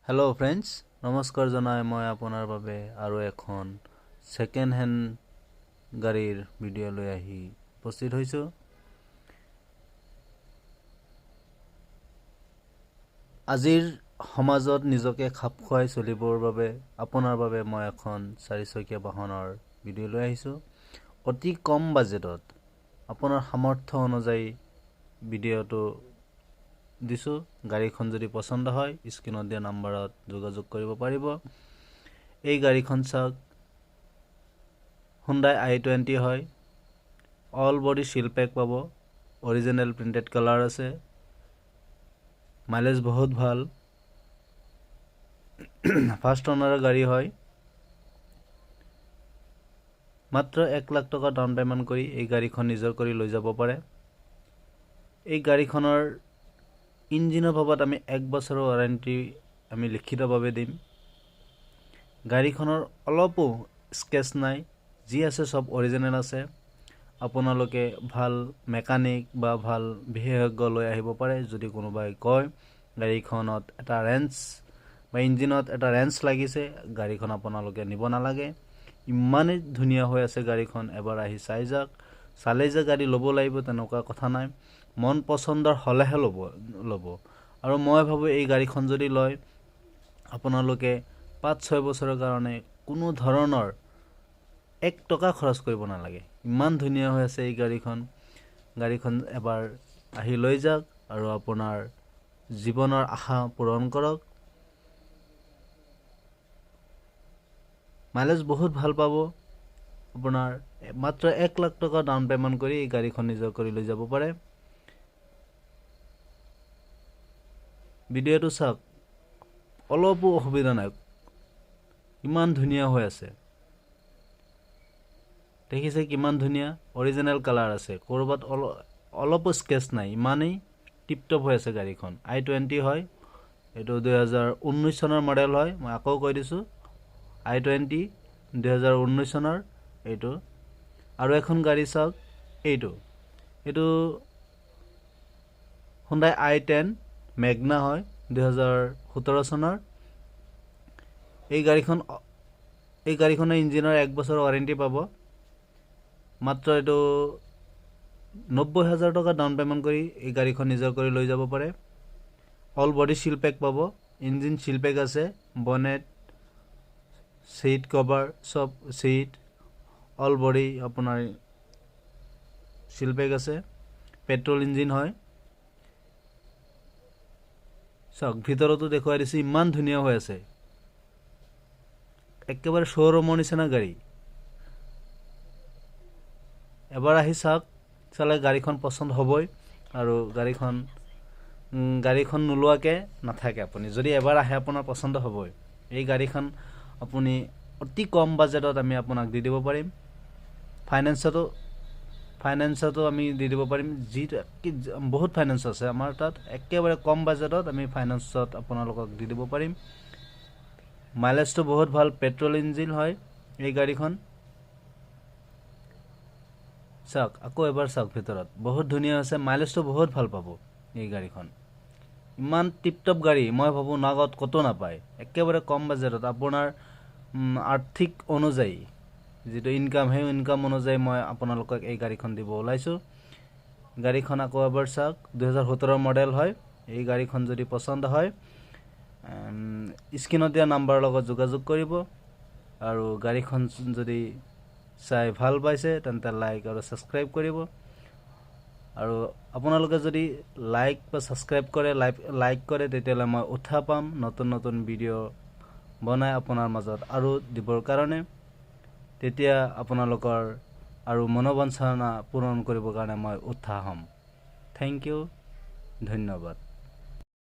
Hello friends नमस्कार जनाय मैं आपनार बारे आरो एखन सेकेंड हैंड गाड़ीर भिडिओ লৈ আহি উপস্থিত হৈছো। আজিৰ সমাজত নিজকে খাপ খুৱাই চলিবৰ বাবে আপোনাৰ বাবে মই এখন চাৰিচকীয়া বাহনৰ ভিডিও লৈ আহিছো। অতি কম বাজেটত আপোনাৰ সামৰ্থ্য অনুযায়ী ভিডিওটো দিছো। গাড়ীখন যদি পছন্দ হয় স্ক্ৰিনত দিয়া নম্বৰত যোগাযোগ কৰিব পাৰিব। এই গাড়ীখন চাওক Hyundai i20 হয়। অল বডি শিল পেক পাব। অৰিজিনাল প্ৰিন্টেড কালাৰ আছে। মাইলেজ বহুত ভাল। ফাৰ্স্ট ওনাৰৰ গাড়ী হয়। মাত্ৰ 1 লাখ টকা ডাউন পেমেন্ট কৰি এই গাড়ীখন নিজৰ কৰি লৈ যাব পাৰে। এই গাড়ীখনৰ ইঞ্জিনৰ ভাগত আমি 1 বছৰৰ ওয়াৰেন্টি আমি লিখিতভাৱে দিম। গাড়ীখনৰ অলপো স্কেচ নাই, যি আছে সব অৰিজিনাল আছে। আপোনালোকে ভাল মেকানিক বা ভাল বিশেষজ্ঞ লৈ আহিব পাৰে। যদি কোনোবাই কয় গাড়ীখনত এটা ৰেঞ্চ বা ইঞ্জিনত এটা ৰেঞ্চ লাগিছে, গাড়ীখন আপোনালোকে নিব নালাগে। ইমানে ধুনিয়া হৈ আছে গাড়ীখন, এবাৰ আহি চাই যাওক। চালে যে গাড়ী ল'ব লাগিব তেনেকুৱা কথা নাই, মন পছন্দৰ হলেহে ল'ব। আৰু মই ভাবো এই গাড়ীখন যদি লয় আপোনালোকে 5-6 বছৰৰ কাৰণে কোনো ধৰণৰ 1 টকা খৰচ কৰিব নালাগে। ইমান ধুনিয়া হৈ আছে এই গাড়ীখন এবাৰ আহি লৈ যাওক আৰু আপোনাৰ জীৱনৰ আশা পূৰণ কৰক। মাইলেজ বহুত ভাল পাব। আপোনাৰ মাত্ৰ 1 লাখ টকা ডাউন পেমেন্ট কৰি এই গাড়ীখন নিজৰ কৰি লৈ যাব পাৰে। ভিডিওটো চাওক, অলপো অসুবিধা নাই, ইমান ধুনিয়া হৈ আছে। দেখিছে কিমান ধুনিয়া, অৰিজিনাল কালাৰ আছে, কৰবাত অলপো স্কেচ নাই, ইমানেই টিপটপ হৈ আছে গাড়ীখন। i20 হয়, এটো 2019 চনৰ মডেল হয়। মই আকৌ কৈ দিছো i20 2019 চনৰ এইটো। আৰু এখন গাড়ী চাওক, এইটো Hyundai i10 মেগনা হয় 2017 চনৰ। এই গাড়ীখনৰ ইঞ্জিনৰ 1 বছৰৰ ওয়াৰেন্টি পাব। মাত্ৰ এটো 90,000 টকা ডাউন পেমেন্ট কৰি এই গাড়ীখন নিজৰ কৰি লৈ যাব পাৰে। অল বডি শিল পেক পাব। ইঞ্জিন শিল পেক আছে। বনেট, সিট কভার, সব সিট অল বডি আপোনাৰ শিল পেক আছে। পেট্ৰোল ইঞ্জিন হয়। চাওক ভিতৰতো দেখুৱাই দিছে, ইমান ধুনিয়া হৈ আছে, একেবাৰে শোৰুমৰ নিচিনা গাড়ী। এবাৰ আহি চাওক, চালে গাড়ীখন পছন্দ হ'বই। আৰু গাড়ীখন নোলোৱাকে নাথাকে আপুনি। যদি এবাৰ আহে আপোনাৰ পছন্দ হ'বই। এই গাড়ীখন আপুনি অতি কম বাজেটত আমি আপোনাক দি দিব পাৰিম। ফাইনান্সতো আমি দি দিব পাৰিম। বহুত ফাইনান্স আছে আমাৰ তাত। একেবাৰে কম বাজেটত আমি ফাইনান্সত আপোনালোকক দি দিব পাৰিম। মাইলেজটো বহুত ভাল, পেট্ৰোল ইঞ্জিন হয় এই গাড়ীখন। চাওক আকৌ এবাৰ চাওক, ভিতৰত বহুত ধুনিয়া আছে। মাইলেজটো বহুত ভাল পাব এই গাড়ীখন। ইমান টিপটপ গাড়ী মই ভাবো নগদ কতো নাপায়। একেবাৰে কম বাজেটত আপোনাৰ আৰ্থিক অনুযায়ী যেটো ইনকাম, হে ইনকাম অনুযায়ী মই আপোনালোকক এই গাড়ীখন দিব ওলাইছো। গাড়ীখন আকৌ এবাৰ চাওক, 2017 মডেল হয়। এই গাড়ীখন যদি পছন্দ হয় স্ক্ৰিনত দিয়া নাম্বাৰৰ লগত যোগাযোগ কৰিব। আৰু গাড়ীখন যদি চাই ভাল পাইছে তেন্তে লাইক আৰু সাবস্ক্ৰাইব কৰিব। আৰু আপোনালোকে যদি লাইক বা সাবস্ক্ৰাইব কৰে, লাইক কৰে, তেতিয়ালে মই উৎসাহ পাম নতুন নতুন ভিডিও বনাই আপোনাৰ মাজত আৰু দিবৰ কাৰণে। তেতিয়া আপোনালোকৰ আৰু মনোবাঞ্ছনা পূৰণ কৰিবৰ কাৰণে মই উৎসাহ হ'ম। থ্যাংক ইউ, ধন্যবাদ।